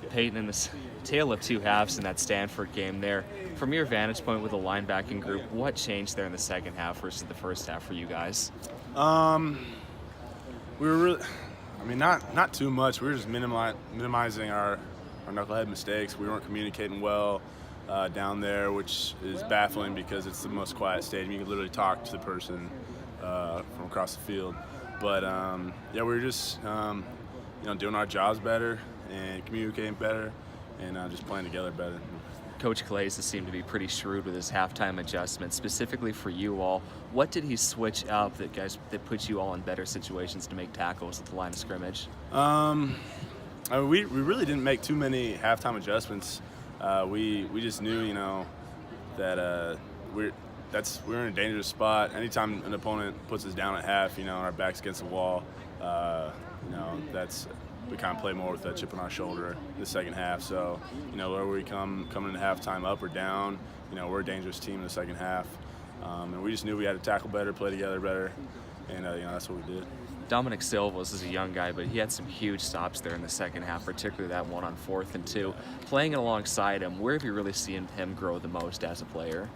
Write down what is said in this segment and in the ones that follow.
Peyton, in the tale of two halves in that Stanford game there, from your vantage point with the linebacking group, what changed there in the second half versus the first half for you guys? Um, we were really, not too much. We were just minimizing our knucklehead mistakes. We weren't communicating well down there, which is baffling because it's the most quiet stadium. You can literally talk to the person from across the field. But yeah, we were just doing our jobs better and communicating better and just playing together better. Coach Clays has seemed to be pretty shrewd with his halftime adjustments. Specifically for you all, what did he switch up that put you all in better situations to make tackles at the line of scrimmage? We really didn't make too many halftime adjustments. We just knew, that we're in a dangerous spot. Anytime an opponent puts us down at half, our back's against the wall, we kind of play more with a chip on our shoulder the second half. So, whether we coming into halftime up or down, we're a dangerous team in the second half. And we just knew we had to tackle better, play together better, and that's what we did. Dominic Silvas is a young guy, but he had some huge stops there in the second half, particularly that one on 4th and 2. Playing alongside him, where have you really seen him grow the most as a player?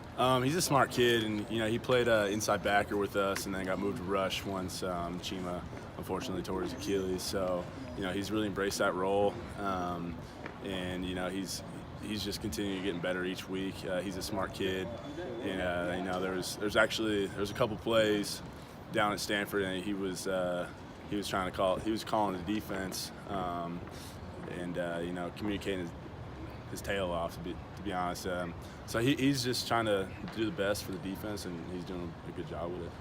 He's a smart kid, and he played inside backer with us, and then got moved to rush once Chima unfortunately tore his Achilles. So he's really embraced that role, and he's just continuing getting better each week. He's a smart kid, and there's a couple plays down at Stanford, and he was calling the defense, and communicating his tail off, to be honest. So he's just trying to do the best for the defense, and he's doing a good job with it.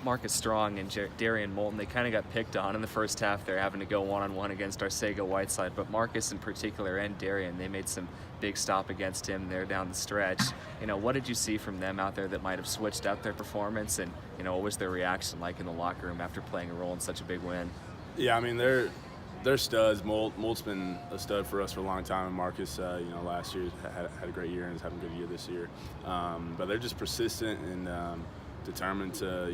Marcus Strong and Darian Moulton, they kind of got picked on in the first half. They're having to go one-on-one against Arcega Whiteside, but Marcus in particular and Darian, they made some big stop against him there down the stretch. What did you see from them out there that might have switched up their performance, and what was their reaction like in the locker room after playing a role in such a big win? Yeah, they're studs. Molt's been a stud for us for a long time, and Marcus, last year had a great year and is having a good year this year. But they're just persistent and determined to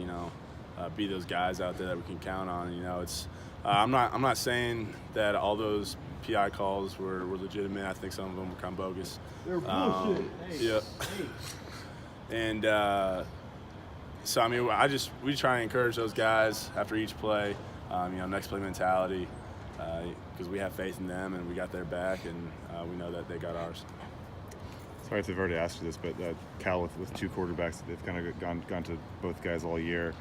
be those guys out there that we can count on. It's I'm not saying that all those PI calls were legitimate. I think some of them were kind of bogus. They're bullshit. Yeah. And so we try and encourage those guys after each play. Next play mentality, because we have faith in them and we got their back, and we know that they got ours. Sorry if they've already asked you this, but Cal with two quarterbacks, they've kind of gone to both guys all year.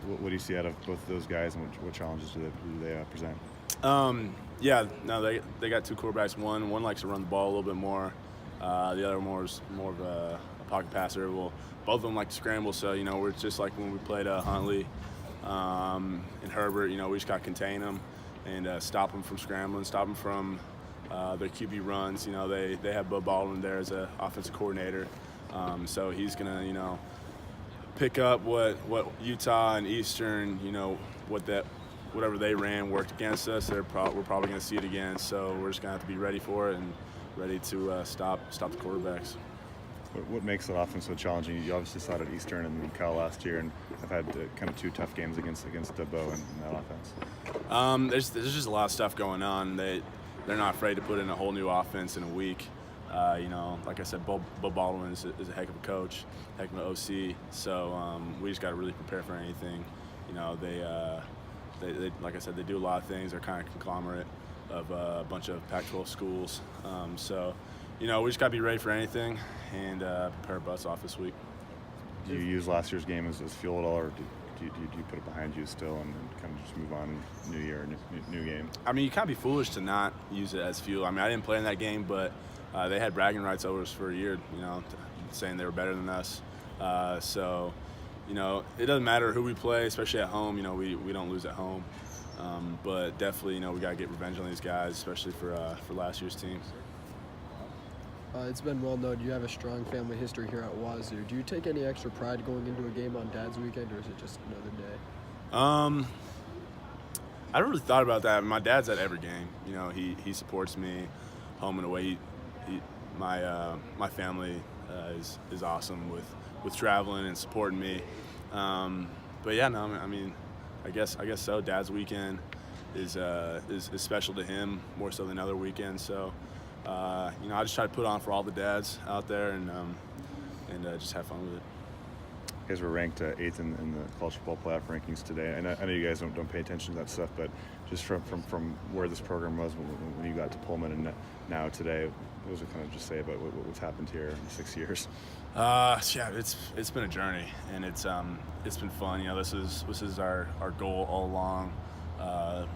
What do you see out of both of those guys, and what challenges do they present? They got two quarterbacks. One likes to run the ball a little bit more. The other is more of a pocket passer. Well, both of them like to scramble, so we're just like when we played Huntley and Herbert. We just got to contain them and stop them from scrambling, stop them from their QB runs. They have Bud Baldwin there as an offensive coordinator, so he's gonna pick up what Utah and Eastern, whatever they ran worked against us. We're probably going to see it again. So we're just going to have to be ready for it and ready to stop the quarterbacks. What makes that offense so challenging? You obviously saw it at Eastern and Cal last year, and have had kind of two tough games against Bo in that offense. There's just a lot of stuff going on. They're not afraid to put in a whole new offense in a week. Like I said, Bo Baldwin is a heck of a coach, heck of an OC. So we just got to really prepare for anything. They like I said, they do a lot of things. They're kind of conglomerate of a bunch of Pac-12 schools. So we just got to be ready for anything and prepare our butts off this week. Do you use last year's game as fuel at all, or do you put it behind you still and kind of just move on, new year, new game? You can't be foolish to not use it as fuel. I didn't play in that game, but they had bragging rights over us for a year, saying they were better than us. So, it doesn't matter who we play, especially at home. We don't lose at home. But definitely, we got to get revenge on these guys, especially for last year's team. It's been well known you have a strong family history here at Wazoo. Do you take any extra pride going into a game on Dad's weekend, or is it just another day? I haven't really thought about that. My dad's at every game. He supports me home and away. My family is awesome with traveling and supporting me. But yeah, no, I guess so. Dad's weekend, is special to him more so than other weekends. So, you know, I just try to put on for all the dads out there and just have fun with it. You guys were ranked 8th in the college football playoff rankings today. I know you guys don't pay attention to that stuff, but just from where this program was when you got to Pullman and now today, what was it kind of just say about what's happened here in 6 years? Yeah, it's been a journey, and it's been fun. You know, this is our goal all along.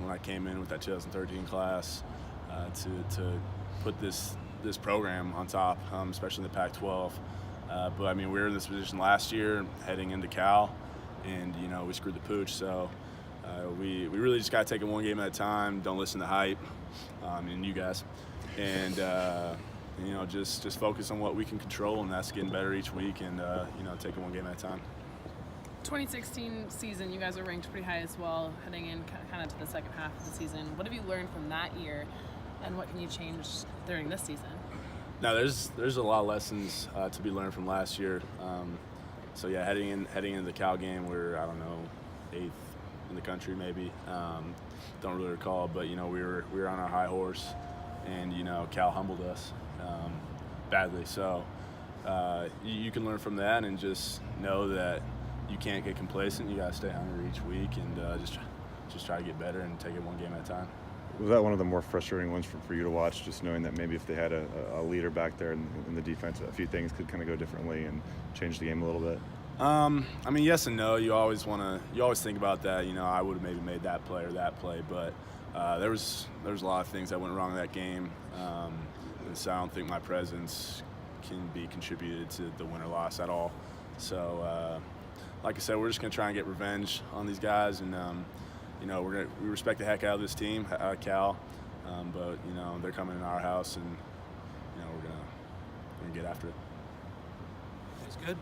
When I came in with that 2013 class, to put this program on top, especially in the Pac-12. But I mean, we were in this position last year, heading into Cal, and you know we screwed the pooch. So we really just got to take it one game at a time. Don't listen to hype, and you guys, and you know just focus on what we can control, and that's getting better each week, and you know take it one game at a time. 2016 season, you guys are ranked pretty high as well, heading in kind of to the second half of the season. What have you learned from that year, and what can you change during this season? No, there's a lot of lessons to be learned from last year. So yeah, heading into the Cal game, we're 8th in the country maybe. Don't really recall, but you know we were on our high horse, and you know Cal humbled us badly. So you can learn from that and just know that you can't get complacent. You gotta stay hungry each week and just try to get better and take it one game at a time. Was that one of the more frustrating ones for you to watch, just knowing that maybe if they had a leader back there in the defense, a few things could kind of go differently and change the game a little bit? I mean, yes and no. You always think about that. You know, I would have maybe made that play or that play, but there was a lot of things that went wrong in that game, and so I don't think my presence can be contributed to the win or loss at all. So, like I said, we're just gonna try and get revenge on these guys, and you know, we respect the heck out of this team, out of Cal, but you know they're coming in our house, and you know we're gonna get after it. It's good.